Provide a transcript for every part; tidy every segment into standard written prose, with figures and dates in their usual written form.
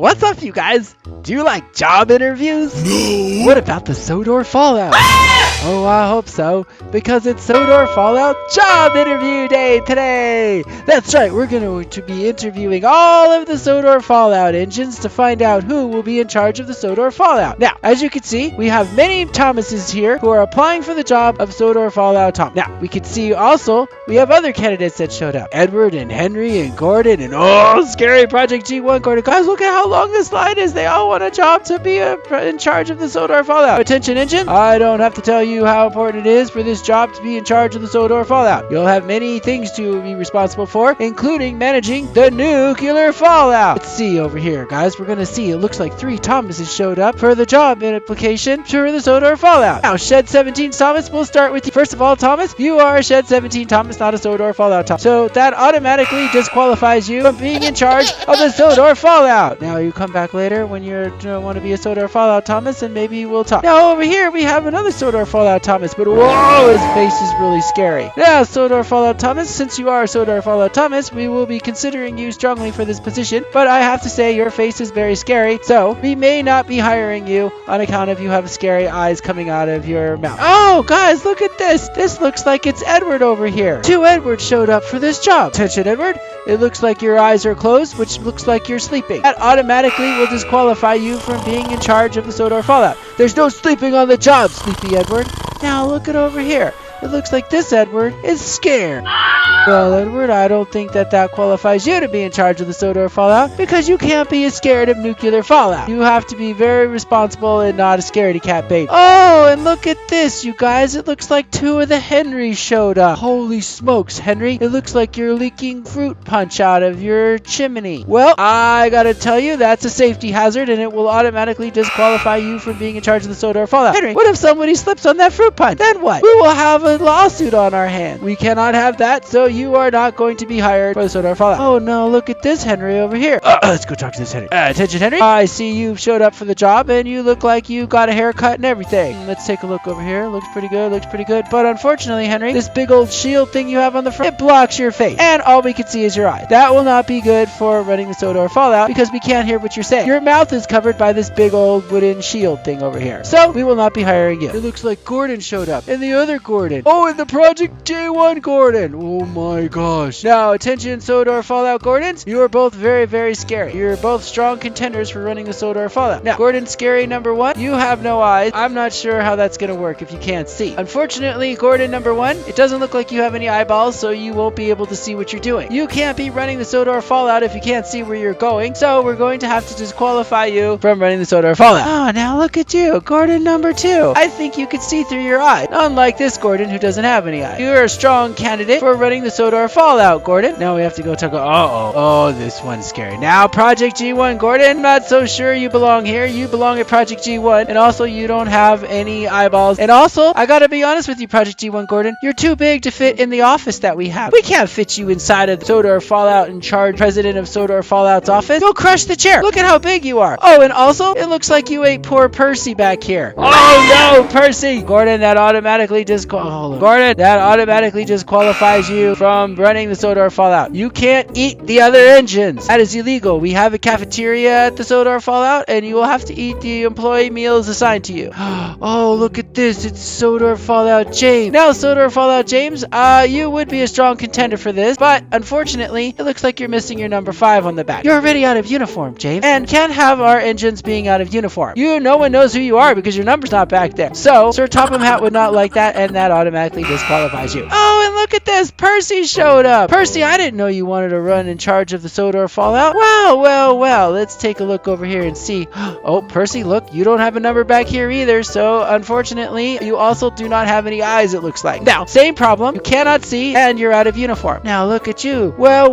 What's up, you guys? Do you like job interviews? No! What about the Sodor Fallout? Oh, I hope so, because it's Sodor Fallout Job Interview Day today! That's right, we're going to be interviewing all of the Sodor Fallout engines to find out who will be in charge of the Sodor Fallout. Now, as you can see, we have many Thomases here who are applying for the job of Sodor Fallout Thomas. Now, we can see also, we have other candidates that showed up. Edward and Henry and Gordon and Scary Project G1 Gordon. Guys, look at how long this line is. They all want a job to be in charge of the Sodor Fallout. Attention, engine. I don't have to tell you how important it is for this job to be in charge of the Sodor Fallout. You'll have many things to be responsible for, including managing the nuclear fallout. Let's see over here, guys. We're gonna see. It looks like 3 Thomases showed up for the job application for the Sodor Fallout. Now, Shed 17 Thomas, we'll start with you. First of all, Thomas, you are a Shed 17 Thomas, not a Sodor Fallout Thomas. So that automatically disqualifies you from being in charge of the Sodor Fallout. Now, you come back later when you want to be a Sodor Fallout Thomas, and maybe we'll talk. Now, over here, we have another Sodor Fallout Thomas, but whoa, his face is really scary. Now, Sodor Fallout Thomas, since you are Sodor Fallout Thomas, we will be considering you strongly for this position, but I have to say your face is very scary, so we may not be hiring you on account of you have scary eyes coming out of your mouth. Oh, guys, look at this. This looks like it's Edward over here. 2 Edwards showed up for this job. Attention, Edward. It looks like your eyes are closed, which looks like you're sleeping. That automatically will disqualify you from being in charge of the Sodor Fallout. There's no sleeping on the job, Sleepy Edward. Now look at over here. It looks like this Edward is scared. Well, Edward, I don't think that qualifies you to be in charge of the Sodor Fallout, because you can't be scared of nuclear fallout. You have to be very responsible and not a scaredy cat baby. Oh, and look at this, you guys. It looks like 2 of the Henrys showed up. Holy smokes, Henry. It looks like you're leaking fruit punch out of your chimney. Well, I gotta tell you, that's a safety hazard, and it will automatically disqualify you from being in charge of the Sodor Fallout. Henry, what if somebody slips on that fruit punch? Then what? We will have a lawsuit on our hands. We cannot have that, so you are not going to be hired for the Sodor Fallout. Oh no, look at this Henry over here. Let's go talk to this Henry. Attention, Henry. I see you showed up for the job, and you look like you got a haircut and everything. Let's take a look over here. Looks pretty good, looks pretty good. But unfortunately, Henry, this big old shield thing you have on the front, it blocks your face, and all we can see is your eyes. That will not be good for running the Sodor Fallout, because we can't hear what you're saying. Your mouth is covered by this big old wooden shield thing over here. So we will not be hiring you. It looks like Gordon showed up, and the other Gordon. Oh, and the Project J1 Gordon. Oh my gosh. Now, attention, Sodor Fallout Gordons. You are both very, very scary. You're both strong contenders for running the Sodor Fallout. Now, Gordon Scary number 1, you have no eyes. I'm not sure how that's going to work if you can't see. Unfortunately, Gordon number 1, it doesn't look like you have any eyeballs, so you won't be able to see what you're doing. You can't be running the Sodor Fallout if you can't see where you're going, so we're going to have to disqualify you from running the Sodor Fallout. Oh, now look at you, Gordon number 2. I think you could see through your eyes, unlike this Gordon who doesn't have any eyes. You're a strong candidate for running the Sodor Fallout, Gordon. Now we have to go talk. Oh, this one's scary. Now, Project G1 Gordon, not so sure you belong here. You belong at Project G1, and also you don't have any eyeballs. And also, I gotta be honest with you, Project G1 Gordon, you're too big to fit in the office that we have. We can't fit you inside of the Sodor Fallout in charge president of Sodor Fallout's office. You'll crush the chair. Look at how big you are. Oh, and also, it looks like you ate poor Percy back here. Oh no, Percy! Gordon, that automatically disqualifies you from running the Sodor Fallout. You can't eat the other engines. That is illegal. We have a cafeteria at the Sodor Fallout, and you will have to eat the employee meals assigned to you. Oh, look at this. It's Sodor Fallout James. Now, Sodor Fallout James, you would be a strong contender for this, but unfortunately, it looks like you're missing your number 5 on the back. You're already out of uniform, James, and can't have our engines being out of uniform. No one knows who you are because your number's not back there. So, Sir Topham Hat would not like that, and that automatically disqualifies you. Oh, and look at this. Percy showed up. Percy, I didn't know you wanted to run in charge of the Sodor Fallout. Well. Let's take a look over here and see. Oh, Percy, look, you don't have a number back here either, so unfortunately, you also do not have any eyes, it looks like. Now, same problem. You cannot see, and you're out of uniform. Now, look at you. Well.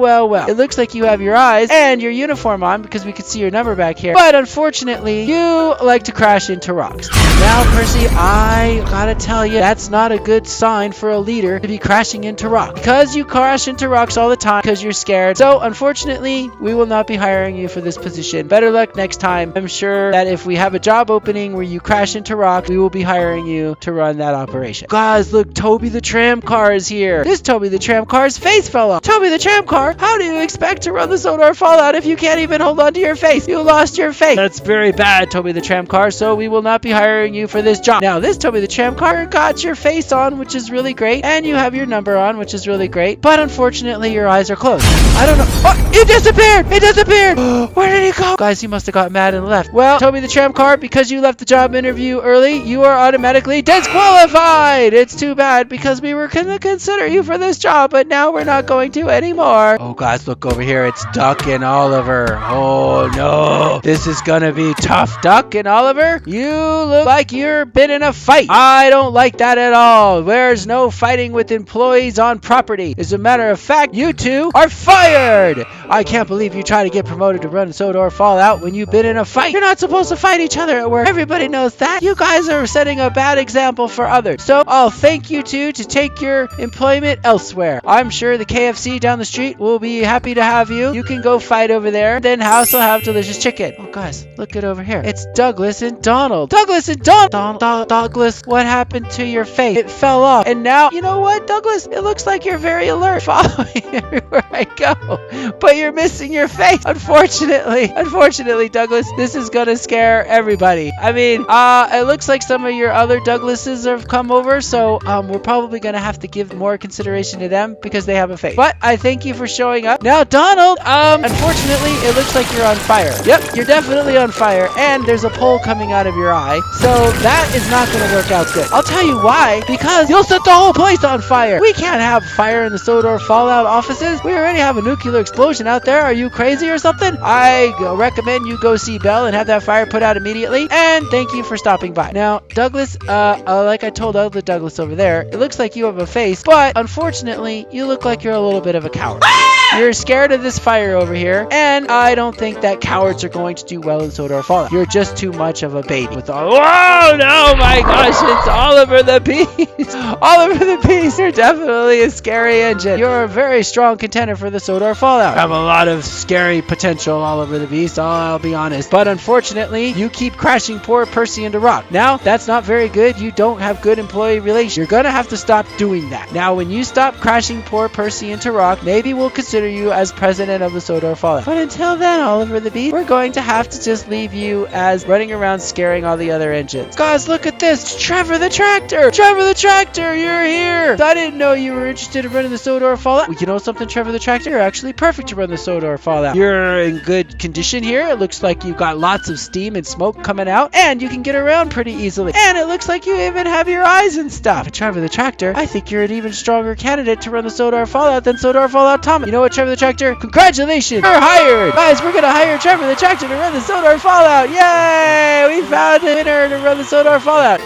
It looks like you have your eyes and your uniform on because we can see your number back here, but unfortunately, you like to crash into rocks. Now, Percy, I gotta tell you, that's not a good sign for a leader to be crashing into rocks. Because you crash into rocks all the time because you're scared. So unfortunately, we will not be hiring you for this position. Better luck next time. I'm sure that if we have a job opening where you crash into rocks, we will be hiring you to run that operation. Guys, look, Toby the tram car is here. This Toby the tram car's face fell off. Toby the tram car, how do you expect to run the Sodor Fallout if you can't even hold on to your face? You lost your face. That's very bad, Toby the tram car, so we will not be hiring you for this job. Now, this Toby the tram car got your face on, which is really great, and you have your number on, which is really great, but unfortunately, your eyes are closed. I don't know. Oh, it disappeared! It disappeared! Where did he go? Guys, he must have got mad and left. Well, Toby the tram car, because you left the job interview early, you are automatically disqualified. It's too bad because we were going to consider you for this job, but now we're not going to anymore. Oh, guys, look over here. It's Duck and Oliver. Oh, no. This is going to be tough. Duck and Oliver, you look like you've been in a fight. I don't like that at all. There's no fighting with employees on property. As a matter of fact, you two are fired. I can't believe you try to get promoted to run Sodor Fallout when you've been in a fight. You're not supposed to fight each other at work. Everybody knows that. You guys are setting a bad example for others. So I'll thank you two to take your employment elsewhere. I'm sure the KFC down the street will be happy to have you. You can go fight over there. Then House will have delicious chicken. Oh, guys, look it over here. It's Douglas and Donald. Douglas and Donald. Douglas, what happened to your face? It fell off. And now, you know what, Douglas? It looks like you're very alert, following everywhere I go. But you're missing your face. Unfortunately, Douglas, this is gonna scare everybody. I mean, it looks like some of your other Douglases have come over, so we're probably gonna have to give more consideration to them because they have a face. But I thank you for showing up. Now, Donald, unfortunately, it looks like you're on fire. Yep, you're definitely on fire, and there's a pole coming out of your eye, so that is not gonna work out good. I'll tell you why, because you'll set the whole place on fire. We can't have fire in the Sodor Fallout offices. We already have a nuclear explosion out there. Are you crazy or something? I recommend you go see Belle and have that fire put out immediately. And thank you for stopping by. Now, Douglas, like I told other Douglas over there, it looks like you have a face, but unfortunately, you look like you're a little bit of a coward. You're scared of this fire over here, and I don't think that cowards are going to do well in Sodor Fallout. You're just too much of a baby. Whoa, no, my gosh, it's Oliver the Beast. Oliver the Beast, you're definitely a scary engine. You're a very strong contender for the Sodor Fallout. You have a lot of scary potential, Oliver the Beast, I'll be honest. But unfortunately, you keep crashing poor Percy into rock. Now, that's not very good. You don't have good employee relations. You're gonna have to stop doing that. Now, when you stop crashing poor Percy into rock, maybe we'll consider you as president of the Sodor Fallout. But until then, Oliver the Beast, we're going to have to just leave you as running around scaring all the other engines. Guys, look at this. It's Trevor the Tractor. Trevor the Tractor, you're here. I didn't know you were interested in running the Sodor Fallout. Well, you know something, Trevor the Tractor? You're actually perfect to run the Sodor Fallout. You're in good condition here. It looks like you've got lots of steam and smoke coming out, and you can get around pretty easily. And it looks like you even have your eyes and stuff. But Trevor the Tractor, I think you're an even stronger candidate to run the Sodor Fallout than Sodor Fallout Thomas. You know what, Trevor the Tractor? Congratulations! You're hired! Guys, we're gonna hire Trevor the Tractor to run the Sodor Fallout! Yay! We found a winner to run the Sodor Fallout!